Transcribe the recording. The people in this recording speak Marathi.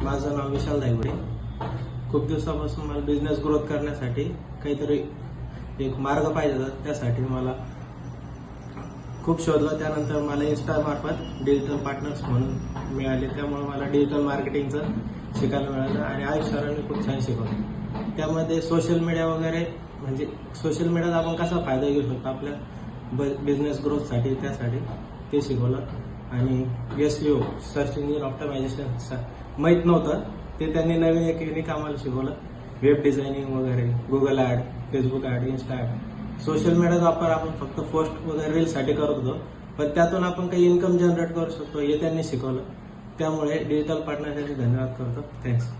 माझं नाव विशाल धायगुडे. खूप दिवसापासून मला बिझनेस ग्रोथ करण्यासाठी काहीतरी एक मार्ग पाहिजे होता. त्यासाठी मला खूप शोधलं. त्यानंतर मला इन्स्टा मार्फत डिजिटल पार्टनर्स म्हणून मिळाले. त्यामुळे मला डिजिटल मार्केटिंगचं शिकायला मिळालं आणि आयुष सरांनी खूप छान शिकवलं. त्यामध्ये सोशल मीडिया वगैरे म्हणजे सोशल मीडियाचा आपण कसा फायदा घेऊ शकतो आपल्या बिझनेस ग्रोथसाठी, त्यासाठी ते शिकवलं. आणि SEO सर्च इंजिन ऑप्टिमायझेशन माहीत नव्हतं, ते त्यांनी नवीन एक युनिक आम्हाला शिकवलं. वेब डिझायनिंग वगैरे, Google ad, Facebook ad, Insta ad, social मीडियाचा वापर आपण फक्त पोस्ट वगैरे रीलसाठी करत होतो, पण त्यातून आपण काही इन्कम जनरेट करू शकतो हे त्यांनी शिकवलं. त्यामुळे डिजिटल पार्टनरसाठी धन्यवाद करतो. थँक्स.